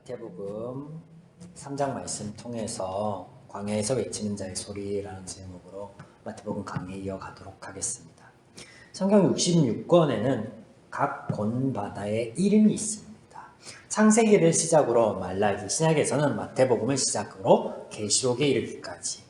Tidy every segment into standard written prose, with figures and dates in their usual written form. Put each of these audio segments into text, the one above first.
마태복음 3장 말씀 통해서 광야에서 외치는 자의 소리라는 제목으로 마태복음 강의 이어가도록 하겠습니다. 성경 66권에는 각 권바다의 이름이 있습니다. 창세기를 시작으로 말라기, 신약에서는 마태복음을 시작으로 계시록에 이르기까지,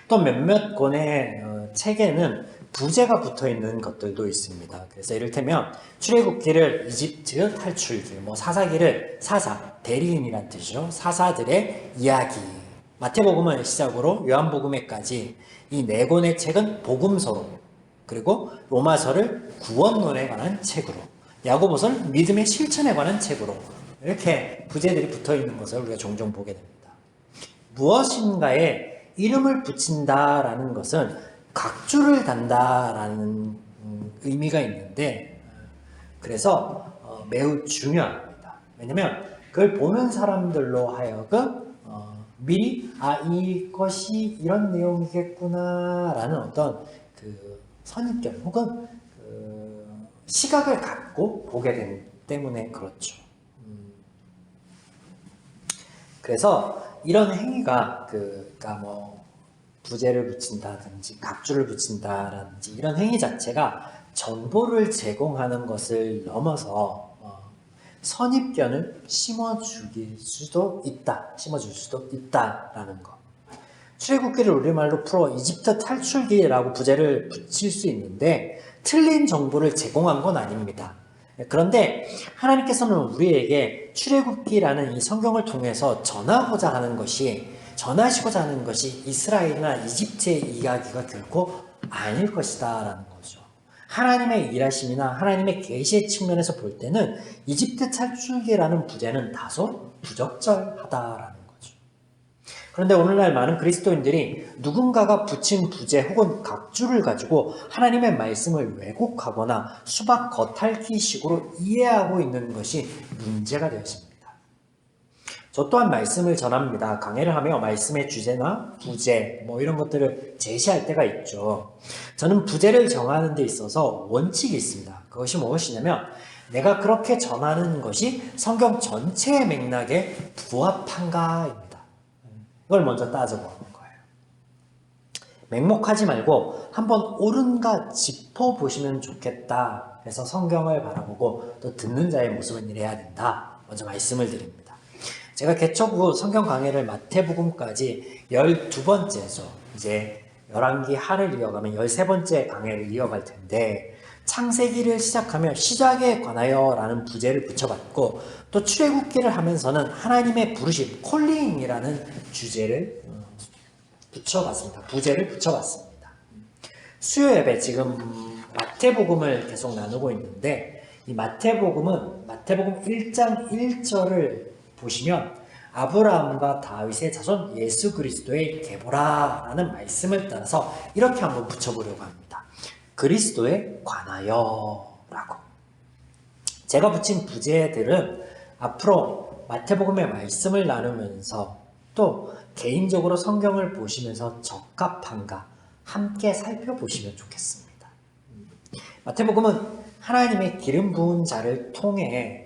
또 몇몇 권의 책에는 부제가 붙어있는 것들도 있습니다. 그래서 이를테면 출애굽기를 이집트 탈출기, 사사기를 사사, 대리인이란 뜻이죠. 사사들의 이야기. 마태복음을 시작으로 요한복음에까지 이 네 권의 책은 복음서로, 그리고 로마서를 구원론에 관한 책으로, 야고보서는 믿음의 실천에 관한 책으로 이렇게 부제들이 붙어있는 것을 우리가 종종 보게 됩니다. 무엇인가에 이름을 붙인다라는 것은 각주를 단다라는 의미가 있는데, 그래서 매우 중요합니다. 왜냐하면 그걸 보는 사람들로 하여금 미리 이것이 이런 내용이겠구나 라는 어떤 그 선입견 혹은 시각을 갖고 보게 되기 때문에 그렇죠. 그래서 이런 행위가 부제를 붙인다든지 각주를 붙인다든지 이런 행위 자체가 정보를 제공하는 것을 넘어서 선입견을 심어줄 수도 있다라는 것. 출애굽기를 우리말로 풀어 이집트 탈출기라고 부제를 붙일 수 있는데 틀린 정보를 제공한 건 아닙니다. 그런데 하나님께서는 우리에게 출애굽기라는 이 성경을 통해서 전하시고자 하는 것이 이스라엘이나 이집트의 이야기가 결코 아닐 것이다 라는 거죠. 하나님의 일하심이나 하나님의 계시의 측면에서 볼 때는 이집트 탈출기라는 부제는 다소 부적절하다라는 거죠. 그런데 오늘날 많은 그리스도인들이 누군가가 붙인 부제 혹은 각주를 가지고 하나님의 말씀을 왜곡하거나 수박 겉핥기식으로 이해하고 있는 것이 문제가 되었습니다. 저 또한 말씀을 전합니다. 강해를 하며 말씀의 주제나 부제 이런 것들을 제시할 때가 있죠. 저는 부제를 정하는 데 있어서 원칙이 있습니다. 그것이 무엇이냐면 내가 그렇게 전하는 것이 성경 전체의 맥락에 부합한가입니다. 이걸 먼저 따져보는 거예요. 맹목하지 말고 한번 옳은가 짚어보시면 좋겠다. 그래서 성경을 바라보고 또 듣는 자의 모습은 이래야 된다. 먼저 말씀을 드립니다. 제가 개척 후 성경 강해를 마태복음까지 12번째죠. 이제 열왕기 하를 이어가면 13번째 강해를 이어갈 텐데, 창세기를 시작하면 시작에 관하여 라는 부제를 붙여봤고, 또 출애굽기를 하면서는 하나님의 부르심, 콜링이라는 주제를 붙여봤습니다. 부제를 붙여봤습니다. 수요 예배 지금 마태복음을 계속 나누고 있는데, 이 마태복음 1장 1절을 보시면 아브라함과 다윗의 자손 예수 그리스도의 계보라라는 말씀을 따라서 이렇게 한번 붙여보려고 합니다. 그리스도에 관하여라고. 제가 붙인 부제들은 앞으로 마태복음의 말씀을 나누면서 또 개인적으로 성경을 보시면서 적합한가 함께 살펴보시면 좋겠습니다. 마태복음은 하나님의 기름 부은 자를 통해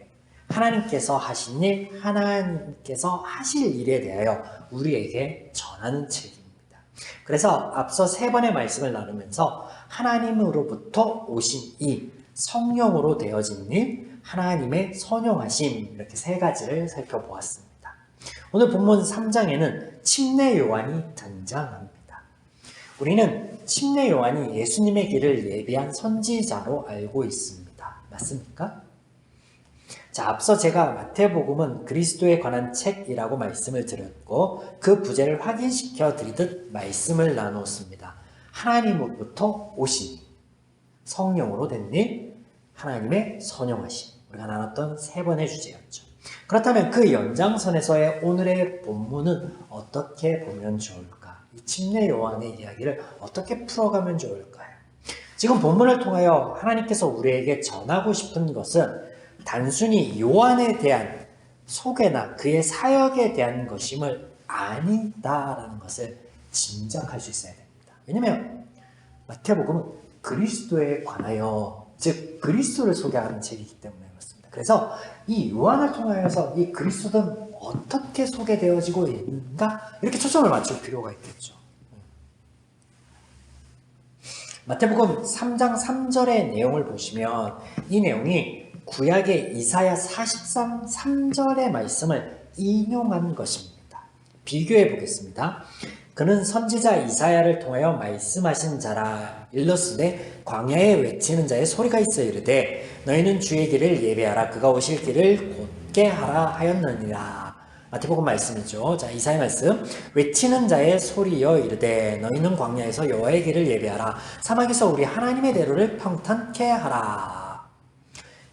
하나님께서 하신 일, 하나님께서 하실 일에 대하여 우리에게 전하는 책입니다. 그래서 앞서 3번의 말씀을 나누면서 하나님으로부터 오신 이 성령으로 되어진 일, 하나님의 선용하심, 이렇게 3가지를 살펴보았습니다. 오늘 본문 3장에는 침례 요한이 등장합니다. 우리는 침례 요한이 예수님의 길을 예비한 선지자로 알고 있습니다. 맞습니까? 자, 앞서 제가 마태복음은 그리스도에 관한 책이라고 말씀을 드렸고 그 부제를 확인시켜 드리듯 말씀을 나누었습니다. 하나님으로부터 오신 성령으로 된 일, 하나님의 선용하심, 우리가 나눴던 3번의 주제였죠. 그렇다면 그 연장선에서의 오늘의 본문은 어떻게 보면 좋을까? 이 침례 요한의 이야기를 어떻게 풀어가면 좋을까요? 지금 본문을 통하여 하나님께서 우리에게 전하고 싶은 것은 단순히 요한에 대한 소개나 그의 사역에 대한 것임을 아니다라는 것을 짐작할 수 있어야 됩니다. 왜냐하면 마태복음은 그리스도에 관하여, 즉 그리스도를 소개하는 책이기 때문에 그렇습니다. 그래서 이 요한을 통하여서 이 그리스도는 어떻게 소개되어지고 있는가 이렇게 초점을 맞출 필요가 있겠죠. 마태복음 3장 3절의 내용을 보시면 이 내용이 구약의 이사야 43, 3절의 말씀을 인용한 것입니다. 비교해 보겠습니다. 그는 선지자 이사야를 통하여 말씀하신 자라. 일러스되 광야에 외치는 자의 소리가 있어 이르되 너희는 주의 길을 예배하라. 그가 오실 길을 곧게 하라 하였느니라. 마태복음 말씀이죠. 자, 이사야 말씀. 외치는 자의 소리여 이르되 너희는 광야에서 여호와의 길을 예배하라. 사막에서 우리 하나님의 대로를 평탄케 하라.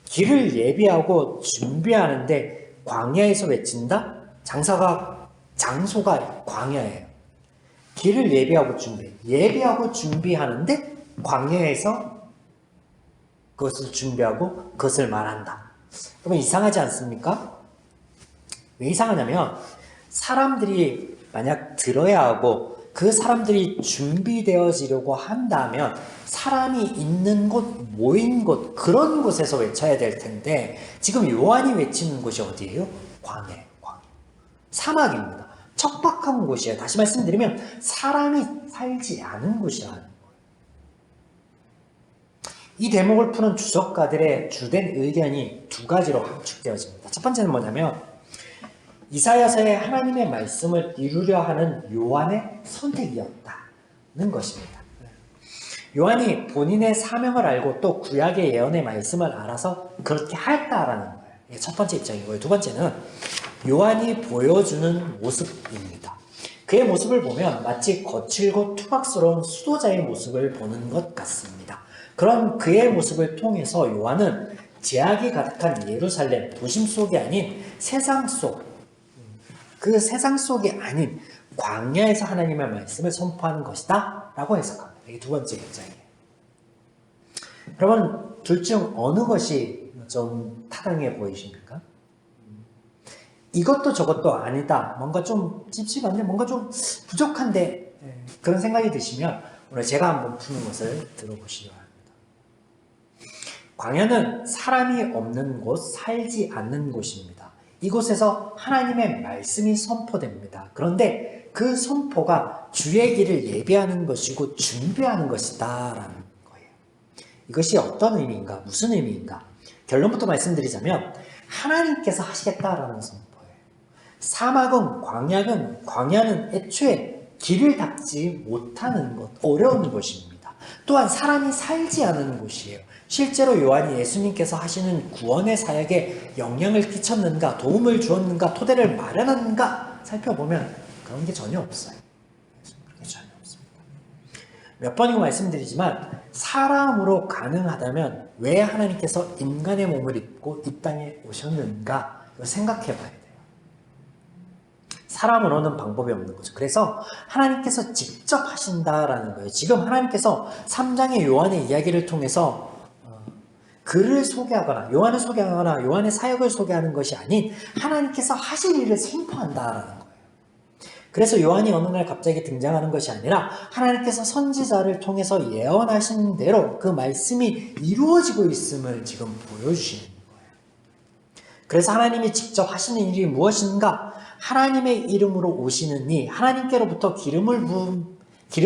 길을 예비하고 준비하는데 광야에서 외친다? 장소가 광야예요. 길을 예비하고 준비하는데 광야에서 그것을 준비하고 그것을 말한다. 그러면 이상하지 않습니까? 왜 이상하냐면 사람들이 만약 들어야 하고 그 사람들이 준비되어지려고 한다면 사람이 있는 곳, 모인 곳, 그런 곳에서 외쳐야 될 텐데 지금 요한이 외치는 곳이 어디예요? 광야예요. 광야. 사막입니다. 척박한 곳이에요. 다시 말씀드리면 사람이 살지 않은 곳이라는 거예요. 이 대목을 푸는 주석가들의 주된 의견이 두 가지로 함축되어집니다. 첫 번째는 뭐냐면 이사야서의 하나님의 말씀을 이루려 하는 요한의 선택이었다는 것입니다. 요한이 본인의 사명을 알고 또 구약의 예언의 말씀을 알아서 그렇게 했다라는 거예요. 이게 첫 번째 입장이고요. 두 번째는 요한이 보여주는 모습입니다. 그의 모습을 보면 마치 거칠고 투박스러운 수도자의 모습을 보는 것 같습니다. 그런 그의 모습을 통해서 요한은 제약이 가득한 예루살렘, 도심 속이 아닌 세상 속, 그 세상 속이 아닌 광야에서 하나님의 말씀을 선포하는 것이다 라고 해석합니다. 이게 두 번째 입장이에요. 여러분, 둘 중 어느 것이 좀 타당해 보이십니까? 이것도 저것도 아니다. 뭔가 좀 찝찝한데, 뭔가 좀 부족한데, 그런 생각이 드시면 오늘 제가 한번 푸는 것을 들어보시기 바랍니다. 광야는 사람이 없는 곳, 살지 않는 곳입니다. 이곳에서 하나님의 말씀이 선포됩니다. 그런데 그 선포가 주의 길을 예비하는 것이고 준비하는 것이다라는 거예요. 이것이 어떤 의미인가? 무슨 의미인가? 결론부터 말씀드리자면 하나님께서 하시겠다라는 선포예요. 사막은 광야는 애초에 길을 닦지 못하는 것, 어려운 곳입니다. 또한 사람이 살지 않은 곳이에요. 실제로 요한이 예수님께서 하시는 구원의 사역에 영향을 끼쳤는가, 도움을 주었는가, 토대를 마련했는가 살펴보면 그런 게 전혀 없어요. 그런 게 전혀 없습니다. 몇 번이고 말씀드리지만 사람으로 가능하다면 왜 하나님께서 인간의 몸을 입고 이 땅에 오셨는가 생각해 봐야 돼요. 사람으로는 방법이 없는 거죠. 그래서 하나님께서 직접 하신다라는 거예요. 지금 하나님께서 3장의 요한의 이야기를 통해서 그를 소개하거나 요한을 소개하거나 요한의 사역을 소개하는 것이 아닌 하나님께서 하실 일을 선포한다라는 거예요. 그래서 요한이 어느 날 갑자기 등장하는 것이 아니라 하나님께서 선지자를 통해서 예언하신 대로 그 말씀이 이루어지고 있음을 지금 보여주시는 거예요. 그래서 하나님이 직접 하시는 일이 무엇인가? 하나님의 이름으로 오시는 이, 하나님께로부터 기름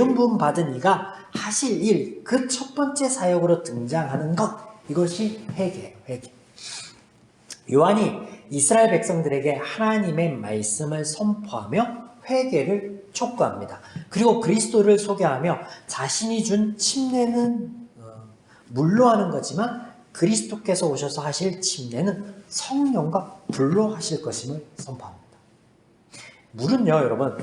부음 받은 이가 하실 일, 그 첫 번째 사역으로 등장하는 것, 이것이 회개예요. 회개. 요한이 이스라엘 백성들에게 하나님의 말씀을 선포하며 회개를 촉구합니다. 그리고 그리스도를 소개하며 자신이 준 침례는 물로 하는 거지만 그리스도께서 오셔서 하실 침례는 성령과 불로 하실 것임을 선포합니다. 물은요, 여러분,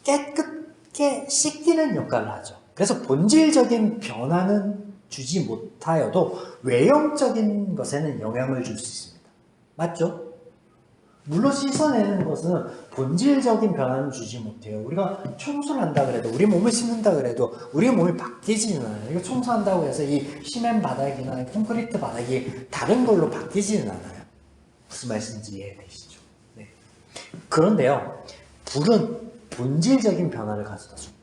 깨끗게 씻기는 역할을 하죠. 그래서 본질적인 변화는 주지 못하여도 외형적인 것에는 영향을 줄 수 있습니다. 맞죠? 물로 씻어내는 것은 본질적인 변화는 주지 못해요. 우리가 청소를 한다 그래도, 우리 몸을 씻는다 그래도 우리 몸이 바뀌지는 않아요. 이거 청소한다고 해서 이 시멘 바닥이나 콘크리트 바닥이 다른 걸로 바뀌지는 않아요. 무슨 말씀인지 이해되시죠? 네. 그런데요, 불은 본질적인 변화를 가져다 줍니다.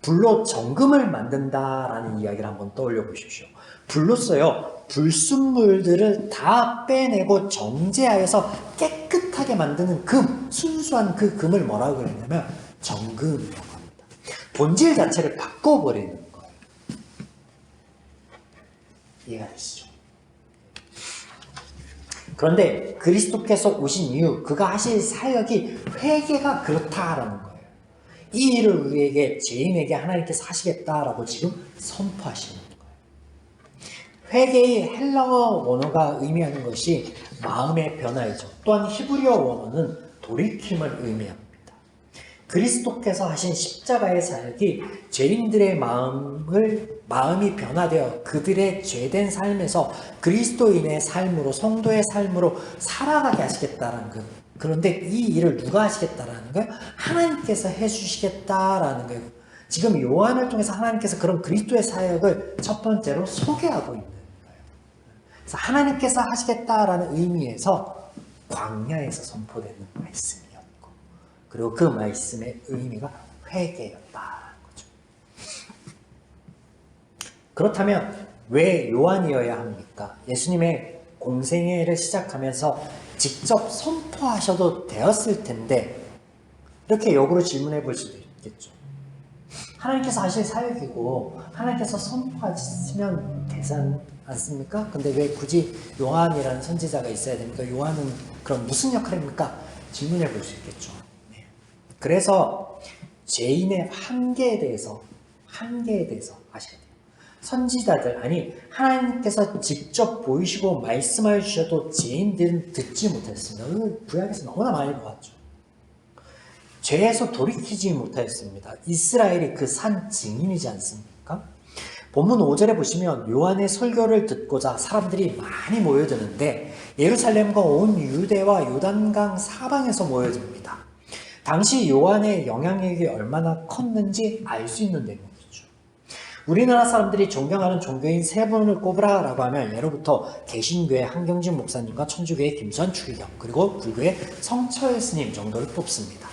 불로 정금을 만든다라는 이야기를 한번 떠올려 보십시오. 불로써요, 불순물들을 다 빼내고 정제하여서 깨끗하게 만드는 금, 순수한 그 금을 뭐라고 그랬냐면 정금이라고 합니다. 본질 자체를 바꿔버리는 거예요. 이해가 되시죠? 그런데 그리스도께서 오신 이후 그가 하실 사역이 회개가 그렇다라는 거예요. 이 일을 우리에게, 죄인에게 하나님께서 하시겠다라고 지금 선포하시는 거예요. 회개의 헬라어 원어가 의미하는 것이 마음의 변화이죠. 또한 히브리어 원어는 돌이킴을 의미합니다. 그리스도께서 하신 십자가의 사역이 죄인들의 마음이 변화되어 그들의 죄된 삶에서 그리스도인의 삶으로, 성도의 삶으로 살아가게 하시겠다라는 거예요. 그런데 이 일을 누가 하시겠다라는 거예요? 하나님께서 해주시겠다라는 거예요. 지금 요한을 통해서 하나님께서 그런 그리스도의 사역을 첫 번째로 소개하고 있는 거예요. 그래서 하나님께서 하시겠다라는 의미에서 광야에서 선포되는 말씀이었고, 그리고 그 말씀의 의미가 회개였다라는 거죠. 그렇다면 왜 요한이어야 합니까? 예수님의 공생애를 시작하면서 직접 선포하셔도 되었을 텐데 이렇게 역으로 질문해 볼 수도 있겠죠. 하나님께서 하실 사역이고 하나님께서 선포하시면 되지 않습니까? 근데 왜 굳이 요한이라는 선지자가 있어야 됩니까? 요한은 그럼 무슨 역할입니까? 질문해 볼 수 있겠죠. 네. 그래서 죄인의 한계에 대해서 아셔야 돼요. 선지자들, 아니 하나님께서 직접 보이시고 말씀해 주셔도 죄인들은 듣지 못했습니다. 구약에서 너무나 많이 보았죠. 죄에서 돌이키지 못하였습니다. 이스라엘이 그 산 증인이지 않습니까? 본문 5절에 보시면 요한의 설교를 듣고자 사람들이 많이 모여드는데 예루살렘과 온 유대와 요단강 사방에서 모여듭니다. 당시 요한의 영향력이 얼마나 컸는지 알 수 있는 내용이죠. 우리나라 사람들이 존경하는 종교인 세 분을 꼽으라 라고 하면 예로부터 개신교의 한경진 목사님과 천주교의 김수환 추기경, 그리고 불교의 성철 스님 정도를 뽑습니다.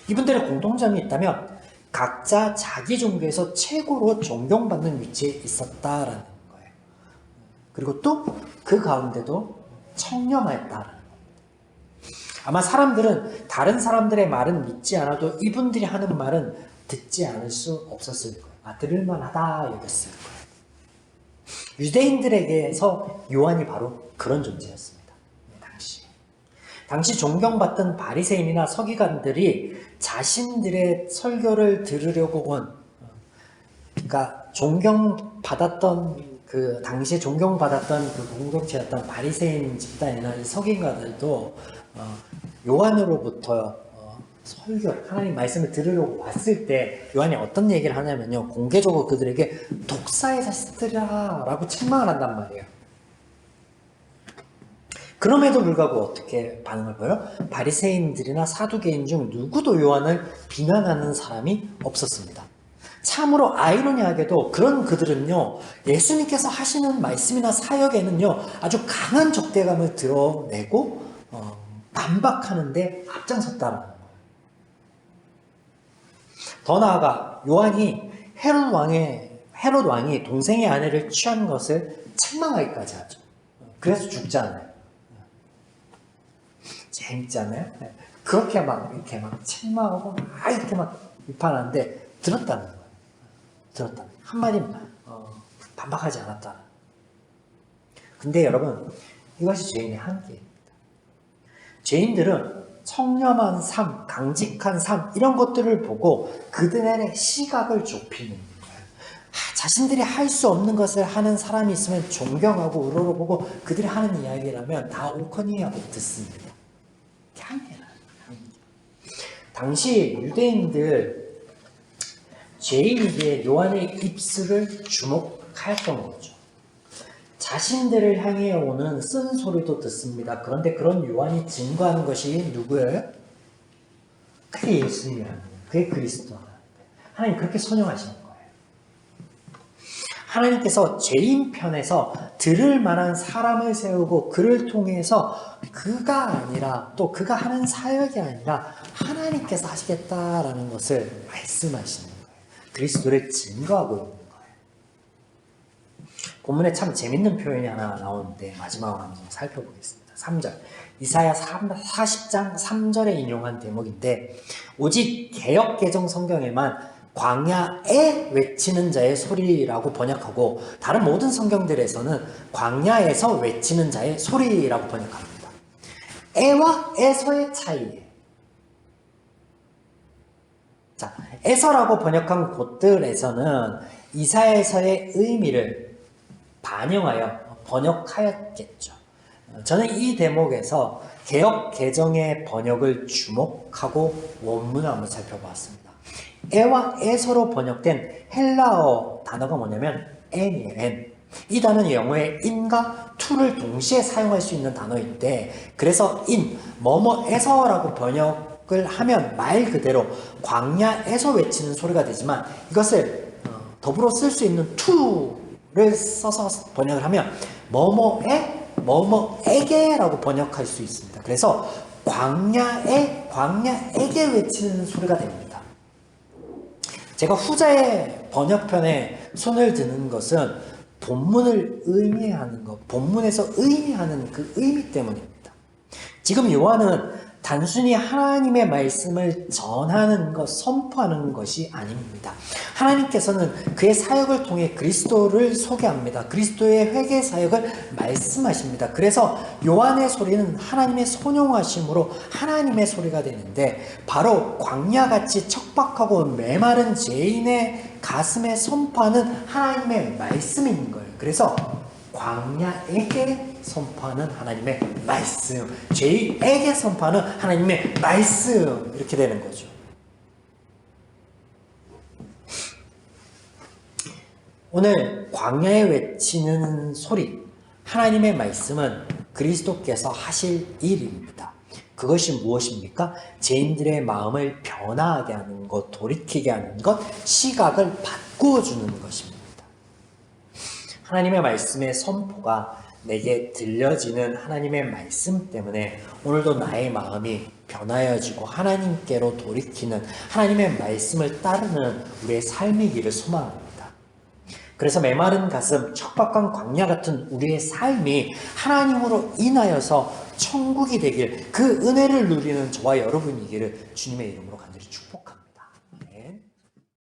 이분들의 공통점이 있다면 각자 자기 종교에서 최고로 존경받는 위치에 있었다라는 거예요. 그리고 또 그 가운데도 청렴하였다라는 겁니다. 아마 사람들은 다른 사람들의 말은 믿지 않아도 이분들이 하는 말은 듣지 않을 수 없었을 거예요. 들을만하다 여겼을 거예요. 유대인들에게서 요한이 바로 그런 존재였습니다. 당시 존경받던 바리새인이나 서기관들이 자신들의 설교를 들으려고 온, 그러니까 당시에 존경받았던 그 공동체였던 바리새인 집단이나 서기관들도 요한으로부터 설교, 하나님 말씀을 들으려고 왔을 때 요한이 어떤 얘기를 하냐면요, 공개적으로 그들에게 독사의 자식들이라 라고 책망을 한단 말이에요. 그럼에도 불구하고 어떻게 반응을 보여요? 바리새인들이나 사두개인 중 누구도 요한을 비난하는 사람이 없었습니다. 참으로 아이러니하게도 그런 그들은요, 예수님께서 하시는 말씀이나 사역에는요 아주 강한 적대감을 드러내고 반박하는데 앞장섰다는 거예요. 더 나아가 요한이 헤롯 왕이 동생의 아내를 취한 것을 책망하기까지 하죠. 그래서 죽지 않아요. 재밌지 않아요? 그렇게 이렇게 책망하고 이렇게 비판하는데 들었다는 거예요. 들었다는 거예요. 한마디 반박하지 않았다는. 근데 여러분, 이것이 죄인의 한계입니다. 죄인들은 청렴한 삶, 강직한 삶 이런 것들을 보고 그들의 시각을 좁히는 거예요. 자신들이 할 수 없는 것을 하는 사람이 있으면 존경하고 우러러보고 그들이 하는 이야기라면 다 옳거니 하고 듣습니다. 한계라. 당시 유대인들 죄인에게 요한의 입술을 주목하였던 거죠. 자신들을 향해 오는 쓴소리도 듣습니다. 그런데 그런 요한이 증거하는 것이 누구예요? 그게 예수님이라는 거예요. 그게 그리스도라는 거예요. 하나님 그렇게 선용하시는 거예요. 하나님께서 죄인 편에서 들을 만한 사람을 세우고 그를 통해서 그가 아니라 또 그가 하는 사역이 아니라 하나님께서 하시겠다라는 것을 말씀하시는 거예요. 그리스도를 증거하고 있는 거예요. 본문에 참 재밌는 표현이 하나 나오는데 마지막으로 한번 살펴보겠습니다. 3절. 이사야 40장 3절에 인용한 대목인데 오직 개역개정 성경에만 광야에 외치는 자의 소리라고 번역하고 다른 모든 성경들에서는 광야에서 외치는 자의 소리라고 번역합니다. 에와 에서의 차이예요. 자, 에서라고 번역한 곳들에서는 이사야서의 의미를 반영하여 번역하였겠죠. 저는 이 대목에서 개역 개정의 번역을 주목하고 원문을 한번 살펴보았습니다. 에와 에서로 번역된 헬라어 단어가 뭐냐면 n이에요. n. 이 단어는 영어의 in과 to를 동시에 사용할 수 있는 단어인데 그래서 in, 뭐뭐에서라고 번역을 하면 말 그대로 광야에서 외치는 소리가 되지만 이것을 더불어 쓸 수 있는 to를 써서 번역을 하면 뭐뭐에 뭐뭐에게라고 번역할 수 있습니다. 그래서 광야에게 외치는 소리가 됩니다. 제가 후자의 번역편에 손을 드는 것은 본문을 의미하는 것, 본문에서 의미하는 그 의미 때문입니다. 지금 요한은 단순히 하나님의 말씀을 전하는 것, 선포하는 것이 아닙니다. 하나님께서는 그의 사역을 통해 그리스도를 소개합니다. 그리스도의 회개 사역을 말씀하십니다. 그래서 요한의 소리는 하나님의 선용하심으로 하나님의 소리가 되는데 바로 광야같이 척박하고 메마른 죄인의 가슴에 선포하는 하나님의 말씀인 거예요. 그래서 광야에게 선포하는 하나님의 말씀, 죄인에게 선포하는 하나님의 말씀 이렇게 되는 거죠. 오늘 광야에 외치는 소리, 하나님의 말씀은 그리스도께서 하실 일입니다. 그것이 무엇입니까? 죄인들의 마음을 변화하게 하는 것, 돌이키게 하는 것, 시각을 바꾸어 주는 것입니다. 하나님의 말씀의 선포가 내게 들려지는 하나님의 말씀 때문에 오늘도 나의 마음이 변하여지고 하나님께로 돌이키는 하나님의 말씀을 따르는 우리의 삶이기를 소망합니다. 그래서 메마른 가슴, 척박한 광야 같은 우리의 삶이 하나님으로 인하여서 천국이 되길, 그 은혜를 누리는 저와 여러분이기를 주님의 이름으로 간절히 축복합니다.